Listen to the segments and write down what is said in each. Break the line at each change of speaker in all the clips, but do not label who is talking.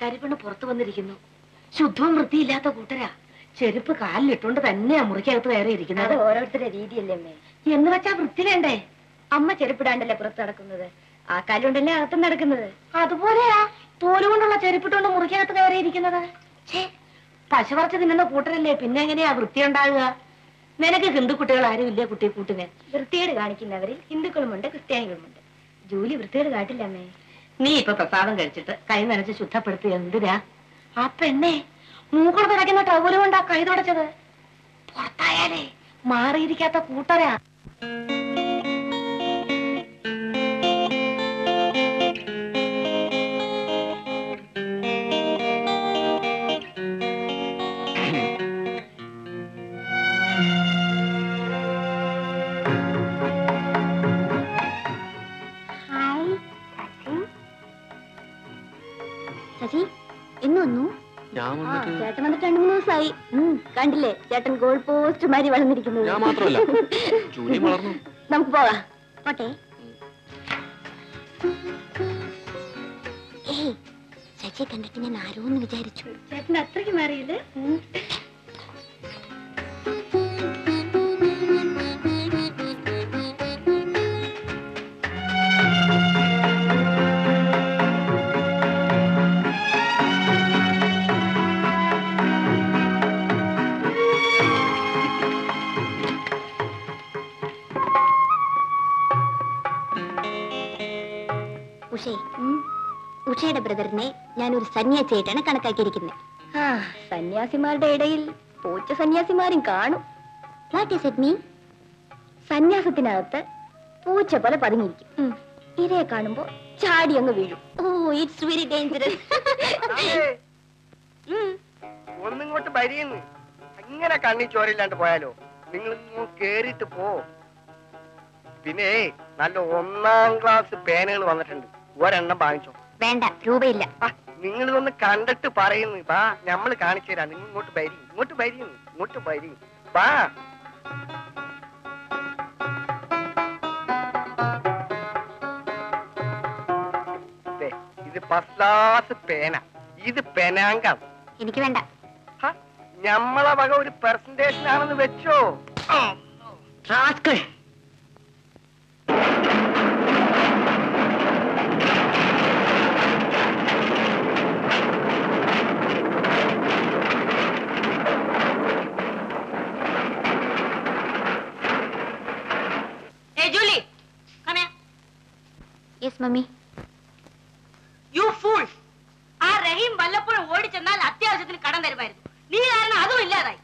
വേലക്കാരി പെണ്ണ് പുറത്തു വന്നിരിക്കുന്നു. ശുദ്ധവും വൃത്തിയില്ലാത്ത കൂട്ടരാ. ചെരുപ്പ് കാലിലിട്ടുകൊണ്ട് തന്നെയാ മുറിക്കകത്ത് കയറി ഇരിക്കുന്നത്.
ഓരോരുത്തരുടെ രീതിയല്ലേ അമ്മേ.
എന്ന് വെച്ചാ വൃത്തി വേണ്ടേ?
അമ്മ ചെരുപ്പിടാണ്ടല്ലേ പുറത്ത് നടക്കുന്നത്, ആ കാലുകൊണ്ടല്ലേ അകത്ത് നടക്കുന്നത്.
അതുപോലെയാ തോലുകൊണ്ടുള്ള ചെരുപ്പിട്ടുകൊണ്ട് മുറിക്കകത്ത് കയറിയിരിക്കുന്നത്. പശ പറിച്ച് തിന്നുന്ന കൂട്ടരല്ലേ, പിന്നെ എങ്ങനെയാ വൃത്തി ഉണ്ടാകുക? നിനക്ക് ഹിന്ദു കുട്ടികൾ ആരും ഇല്ലേ കുട്ടി കൂട്ടിന്?
വൃത്തിയേട് കാണിക്കുന്നവരിൽ ഹിന്ദുക്കളുമുണ്ട്, ക്രിസ്ത്യാനികളുമുണ്ട്. ജൂലി വൃത്തിയേട് കാട്ടില്ല അമ്മേ.
നീ ഇപ്പൊ പ്രസാദം കഴിച്ചിട്ട് കൈ നനച്ച് ശുദ്ധപ്പെടുത്തി എന്തിനാ? ആ പെണ്ണെ മൂക്കൾ തുടയ്ക്കുന്ന ടവല് കൊണ്ടാ കൈ തുടച്ചത്. പുറത്തായാലേ മാറിയിരിക്കാത്ത കൂട്ടരാ.
ശശി എന്ന് വന്നു? ചേട്ടൻ വന്നിട്ട് 2-3 ദിവസമായി. കണ്ടില്ലേ ചേട്ടൻ ഗോൾ പോസ്റ്റ് മാരി വളർന്നിരിക്കുന്നത്. നമുക്ക് പോകാം. പോട്ടെ. ശശിയെ കണ്ടിട്ട് ഞാൻ ആരോന്ന് വിചാരിച്ചു. ചേട്ടൻ അത്രയ്ക്ക് മാറിയില്ലേ? ഉഷയുടെ ബ്രദറിനെ ഞാനൊരു സന്യാസിയായിട്ടാണ് കണക്കാക്കിയിരിക്കുന്നത്. സന്യാസിമാരുടെ ഇടയിൽ പൂച്ച സന്യാസിമാരും കാണും. What is it mean? സന്യാസത്തിനകത്ത് പൂച്ച പോലെ പതുങ്ങിയിരിക്കും. ഇരയെ കാണുമ്പോ ചാടി അങ്ങ് വീഴും. Oh, it's very dangerous.
ഒന്നിങ്ങോട്ട് ഭരിയുന്നു. ഇങ്ങനെ കണ്ണി ചോരയില്ലാണ്ട് പോയാലോ? നിങ്ങൾ കേറിയിട്ട് പോ. പിന്നെ നല്ല 1ാം ക്ലാസ് പേനകൾ വന്നിട്ടുണ്ട്, ഒരെണ്ണം വാങ്ങിച്ചോ.
വേണ്ട, രൂപയില്ല.
നിങ്ങളിതൊന്ന് കണ്ടിട്ട് പറയുന്നു. വാ, ഞമ്മള് കാണിച്ചു തരാം. നിങ്ങൾ ഇങ്ങോട്ട് ഭരി, ഇങ്ങോട്ട് ഭരിയുന്നു, ഇങ്ങോട്ട് ഭരി. വാ. ഇത് ഫസ്റ്റ് ക്ലാസ് പേന, ഇത് പെനാങ്കം.
എനിക്ക് വേണ്ട.
ഞമ്മളെ വക ഒരു പെർസെന്റേഷൻ ആണെന്ന് വെച്ചോ.
Yes, mummy.
You fool! ആ റഹീം വല്ലപ്പോഴും ഓടിച്ചെന്നാൽ അത്യാവശ്യത്തിന് കടം തരുമായിരുന്നു. നീ കാരണം അതും ഇല്ലാതായി.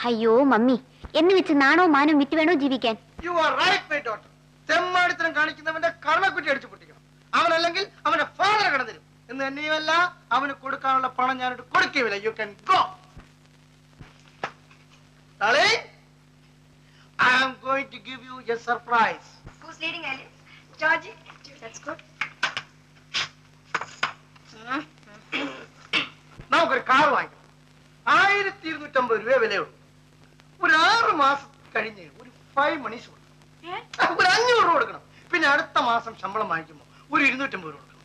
അയ്യോ മമ്മി, എന്ന് വെച്ച് നാണോ മാനോ വിറ്റ് വേണോ ജീവിക്കാൻ?
You are right, my daughter. തെമ്മാടിത്തരം കാണിക്കുന്നവന്റെ കർണക്കുറ്റി അടിച്ചു പൊട്ടിക്കണം. അവനല്ലെങ്കിൽ അവന്റെ ഫാദർ കടം തരും എന്ന് തന്നെയുമല്ല, അവന് കൊടുക്കാനുള്ള പണം ഞാനിട്ട് കൊടുക്കുകയില്ല. You can go. Darling, I am going to give you a surprise.
Who's leading, Alice? Georgie? That's good.
നമുക്കൊരു കാർ വാങ്ങിക്കണം. 1250 രൂപ വിലയുള്ളൂ. ഒരു 6 മാസം കഴിഞ്ഞ് ഒരു 5 മണീസ് കൊടുക്കണം. ഒരു 500 രൂപ കൊടുക്കണം. പിന്നെ അടുത്ത മാസം ശമ്പളം വാങ്ങിക്കുമ്പോ ഒരു 250 രൂപ കൊടുക്കണം.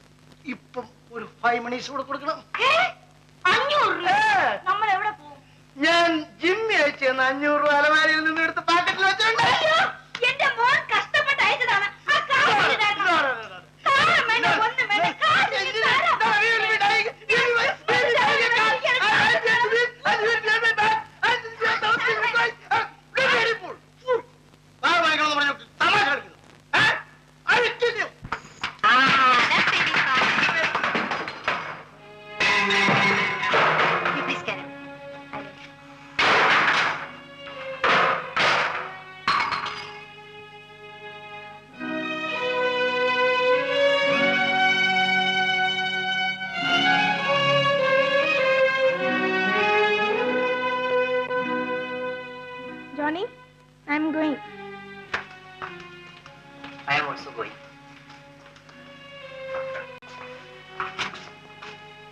ഇപ്പം ഒരു 5 മണീസ് കൂടെ കൊടുക്കണം.
500 രൂപ? നമ്മൾ എവിടെ പോകും?
ഞാൻ ജിമ്മി അയച്ചു തന്ന 500 രൂപ അലമാരിയിൽ നിന്ന് എടുത്ത് പാക്കറ്റിൽ വെച്ചിട്ടുണ്ട്.
എന്റെ മോൻ കഷ്ടപ്പെട്ട് അയച്ചതാണ്.
Johnny, I am going.
I am also going.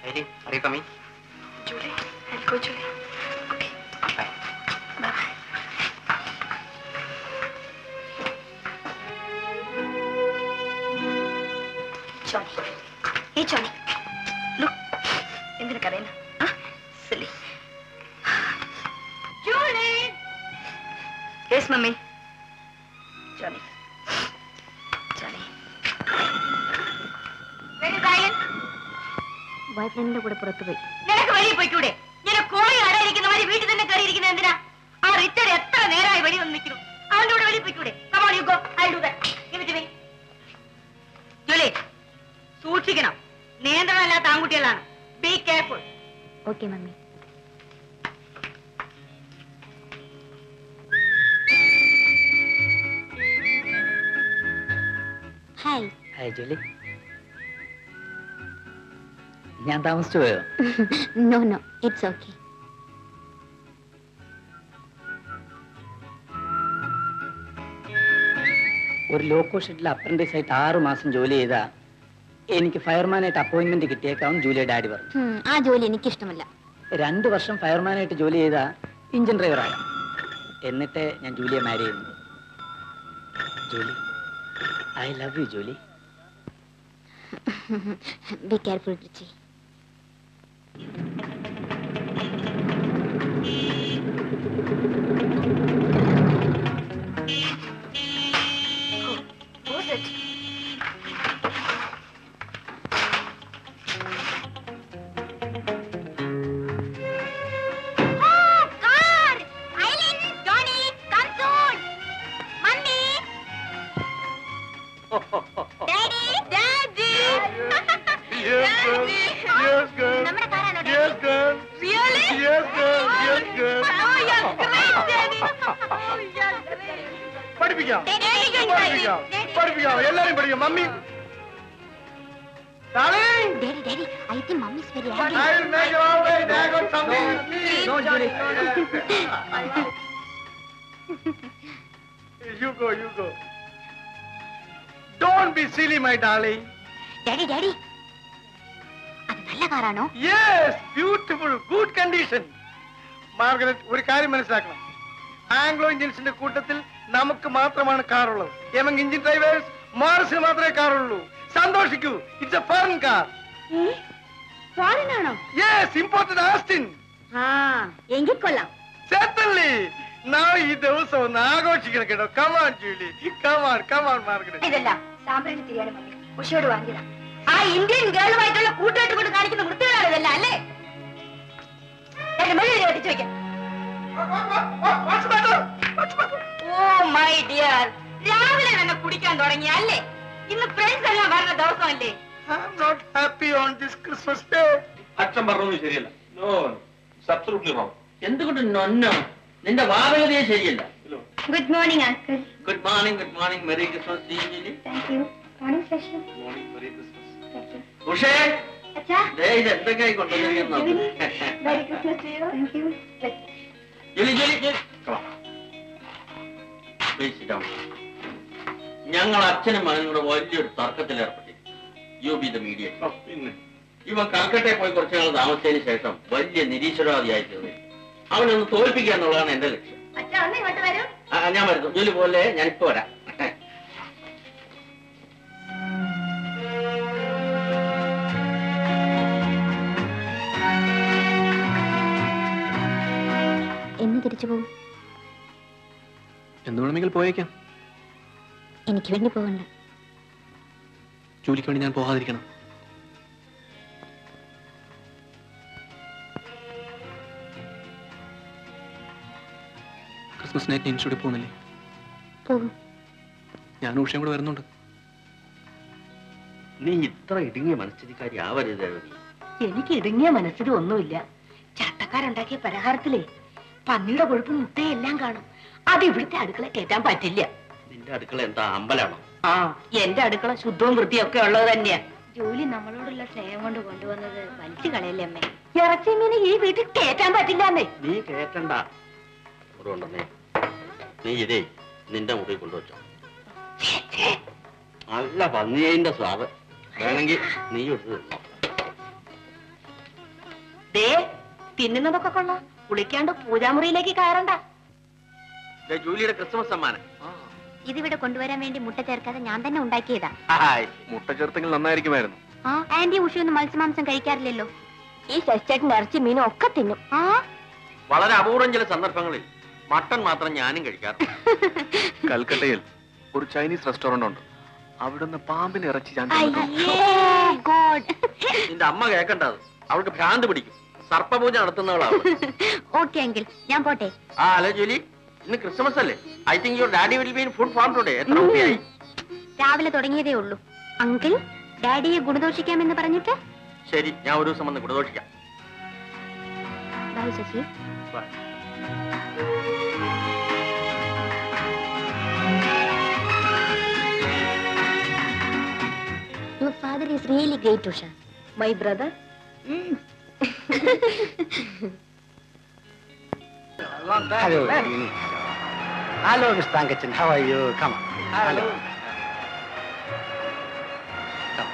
Heidi, are you coming?
Julie, I'll go, Julie. Okay.
Bye.
Bye. Johnny. Hey, Johnny. Look. എന്തിനു കരയുന്നു? Julie. Yes mummy. Johnny Johnny ബോയ്ഫ്രണ്ടിന്റെ കൂടെ പുറത്തു പോയി. നിനക്ക് വെളിയിൽ പോയിക്കൂടെ? ഇങ്ങനെ കോഴി അടയിരിക്കുന്ന മാതിരി വീട്ടിൽ തന്നെ കയറിയിരിക്കുന്നത് എന്തിനാ? ആ റിച്ചർഡ് എത്ര നേരമായി വെളി വന്ന് നിൽക്കുന്നു. അവന്റെ കൂടെ വെളിയിൽ പോയിക്കൂടെ? Come on, you go. I'll do that. Give it to me. ജോലി സൂക്ഷിക്കണം. നിയന്ത്രണമില്ലാത്ത ആൺകുട്ടികളാണ്. Be careful. Okay mummy. Hi.
Hi Julie. ഞാൻ താമസിച്ചു പോയോ?
No no, it's okay.
ഒരു ലോക്കോ ഷെഡിൽ അപ്രന്റീസ് ആയിട്ട് 6 മാസം ജോലി ചെയ്താ എനിക്ക് ഫയർമാനായിട്ട് അപ്പോയിന്റ്മെന്റ് കിട്ടിയേക്കാവും ജൂലിയ ഡാഡി പറഞ്ഞു.
ആ ജോലി എനിക്കിഷ്ടമല്ല.
2 വർഷം ഫയർമാനായിട്ട് ജോലി ചെയ്താ എഞ്ചിൻ ഡ്രൈവറാകാം. എന്നിട്ട് ഞാൻ ജൂലിയെ മാരി ചെയ്യുന്നു. Julie, I love you Julie.
Be careful Ritchie.
എല്ലാരും പഠിക്കാം. Mummy darling,
Daddy, Daddy, I think Mom is very angry.
I'll make it all right. I got something.
No, Julie.
You go, you go. Don't be silly, my darling.
Daddy, Daddy. അത് നല്ല കാറാണോ?
Yes, beautiful, good condition. Margaret, ഒരു കാര്യം മനസ്സിലാക്കണം. Anglo ഇന്ത്യൻസിന്റെ കൂട്ടത്തിൽ നമുക്ക് മാത്രമാണ് കാറുള്ളത്. എമംഗ് ഇന്ത്യൻ ഡ്രൈവേഴ്സ് മാർസിന് മാത്രമേ കാറുള്ളൂ. സന്തോഷിക്കൂ. It's a foreign car.
Foreign ആണോ?
Yes, imported Austin.
എങ്കിൽ കൊള്ളാം.
Certainly. Now ഈ ദിവസം ഒന്ന് ആഘോഷിക്കണം കേട്ടോ. Come on, Julie. Come on, come on, Margaret.
ഇതല്ല സാമ്പ്രാണി തിരിയാണ് മമ്മി. ഉഷയോട് വാങ്ങിയതാ. ആ ഇന്ത്യൻ ഗേളുമായിട്ടുള്ള കൂട്ടുകെട്ട് കൊണ്ട് കാണിക്കുന്ന വൃത്തികളാണ് ഇതല്ല അല്ലേ? ഓ മൈ ഡിയർ, രാവിലെ തന്നെ കുടിക്കാൻ തുടങ്ങിയ അല്ലേ? ഇന്ന് ഫ്രണ്ട്സ് എല്ലാം വരുന്ന ദിവസമല്ലേ?
I'm not happy on this Christmas day.
അച്ഛൻ പറഞ്ഞൊന്നും ശരിയല്ല. No, it's absolutely wrong.
എന്തുകൊണ്ട് നൊന്നോ? നിന്റെ വാദഗതിയെ ശരിയല്ല.
Good morning uncle.
Good morning, good morning. Merry Christmas Julie.
Thank you. Morning session.
Morning, Merry Christmas.
Thank you.
ഉഷേ,
അച്ഛാ.
ദേ ഇത് എന്തൊക്കെയായി കൊണ്ടുവന്നിരിക്കുന്നു.
Merry Christmas to you. Thank you.
Julie, Julie, Julie. Please sit down. ഞങ്ങൾ അച്ഛനും മകനോട് വലിയൊരു തർക്കത്തിൽ ഏർപ്പെട്ടിരിക്കും. You be the mediator.
പിന്നെ
ഇവൻ കൽക്കട്ടയിൽ പോയി കുറച്ചു നാൾ താമസിച്ചതിന് ശേഷം വലിയ നിരീശ്വരവാദിയായി തീർന്നു. അവനൊന്ന് തോൽപ്പിക്കുക എന്നുള്ളതാണ് എന്റെ ലക്ഷ്യം.
അച്ഛാ ഒന്ന് ഇങ്ങോട്ട് വരൂ.
ഞാൻ വരുന്നു. ജോലി പോലെ ഞാനിപ്പോ വരാം.
എന്ന് തിരിച്ചു പോകും.
എന്ത് വേണമെങ്കിൽ പോയേക്കാം.
എനിക്ക് വേണ്ടി പോകണ്ട.
ജോലിക്ക് വേണ്ടി ഞാൻ പോകാതിരിക്കണം. ക്രിസ്മസ് നൈറ്റ് ഇൻസ്റ്റിറ്റ്യൂട്ടിൽ പോകുന്നില്ലേ?
പോകും.
ഞാനും ഉഷയും കൂടെ വരുന്നുണ്ട്.
നീ ഇത്ര ഇടുങ്ങിയ മനസ്ഥിതിക്കാരി ആവരുത്.
എനിക്ക് ഇടുങ്ങിയ മനസ്സിലും ഒന്നുമില്ല. ചട്ടക്കാരുണ്ടാക്കിയ പലഹാരത്തിലേ പന്നിയുടെ കൊഴുപ്പ് മുട്ടയെല്ലാം കാണും. അത് ഇവിടുത്തെ അടുക്കള കയറ്റാൻ പറ്റില്ല.
നിന്റെ അടുക്കള എന്താ അമ്പലാണോ?
ആ, എന്റെ അടുക്കള ശുദ്ധവും വൃത്തിയൊക്കെ ഉള്ളത് തന്നെയാ.
ജോലി നമ്മളോടുള്ള സ്നേഹം കൊണ്ട് കൊണ്ടുവന്നത് വലിച്ചു കളയല്ലേ അമ്മേ?
ഇറച്ചി മീന് ഈ വീട്ടിൽ കയറ്റാൻ പറ്റില്ലെന്നേ.
നീ കേട്ടണ്ട. ഉണ്ടെന്നേ, നീ ഇതേ നിന്റെ മുറിയിൽ കൊണ്ടുവച്ചോ. നല്ല പന്നിയതിന്റെ സ്വാദ്. വേണമെങ്കിൽ നീ എടുത്ത് തിന്നോ.
ദേ, തിന്നുന്നതൊക്കെ കൊള്ളാം. കുളിക്കാണ്ട് പൂജാമുറിയിലേക്ക് കയറണ്ട.
ജൂലിയുടെ ക്രിസ്മസ് സമ്മാനം.
ഇതിവിടെ കൊണ്ടുവരാൻ വേണ്ടി മുട്ട ചേർക്കാതെ ഞാൻ തന്നെ ഉണ്ടാക്കിയതാ.
മുട്ട ചേർത്തെങ്കിൽ നന്നായിരിക്കുമായിരുന്നു.
ആന്റി ഉഷയൊന്നും മത്സ്യമാംസം കഴിക്കാറില്ലല്ലോ. ഈ ശശിച്ചേട്ടന്റെ ഇറച്ചി മീനും ഒക്കെ തിന്നും. ആ
വളരെ അപൂർവം ചില സന്ദർഭങ്ങളിൽ മട്ടൺ മാത്രം ഞാനും കഴിക്കാറ്.
കൽക്കട്ടയിൽ ഒരു ചൈനീസ് റെസ്റ്റോറന്റ് ഉണ്ട്. അവിടുന്ന് പാമ്പിന് ഇറച്ചി ഞാൻ
നിന്റെ അമ്മ കേൾക്കണ്ടത്. അവൾക്ക് ഭ്രാന്ത് പിടിക്കും. സർപ്പപൂജ നടത്തുന്നവളാണ്.
ഓക്കെ അങ്കിൾ, ഞാൻ പോട്ടെ.
ആ ഹലോ ജൂലി, ഇന്ന് ക്രിസ്മസ് അല്ലേ? I think your daddy will be in food form today. എത്ര രൂപയായി?
രാവിലെ തുടങ്ങിയതേ ഉള്ളൂ. അങ്കിൾ, ഡാഡിയെ ഗുണദോഷിക്കാമെന്ന് പറഞ്ഞിട്ട്.
ശരി, ഞാൻ ഒരു ദിവസം വന്ന് ഗുണദോഷിക്കാം.
Bye Sasi.
Bye.
Your father is really great, Usha. My brother?
Hello. Hello, Miss Pankachan. How are you? Come on. Hello. Come.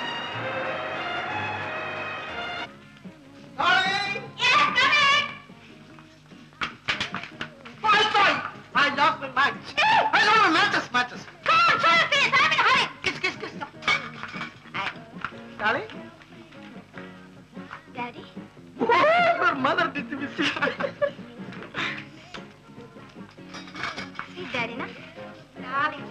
Darling! Yes, coming! Bye. I love my match. I love my matches.
Come on, show your face. I'm in a hurry.
Kiss. Darling?
Daddy?
Your mother did to me.
See, Daddy, na? Darling.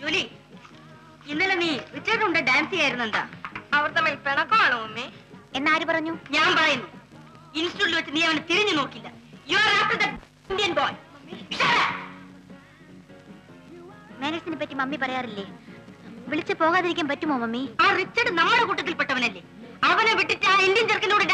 Julie, ഇന്നലെ നീ റിച്ചേർഡുണ്ട് dance ചെയ്യായിരുന്നെന്താ? അവർ തമ്മിൽ പിണക്കമാണോ mummy?
എന്നാര് പറഞ്ഞു?
ഞാൻ പറയുന്നു, ഇൻസ്റ്റിറ്റ്യൂട്ടിൽ വെച്ച് നീ അവനെ തിരിഞ്ഞു നോക്കില്ല. You are after the Indian boy.
മാനേഴ്സിനെ പറ്റി മമ്മി പറയാറില്ലേ? വിളിച്ചു പോകാതിരിക്കാൻ പറ്റുമോ മമ്മി?
ആ റിച്ചർഡ് നമ്മുടെ കൂട്ടത്തിൽപ്പെട്ടവനല്ലേ? അവനെ വിട്ടിട്ട് ആ ഇന്ത്യൻ ചെറുക്കനോട്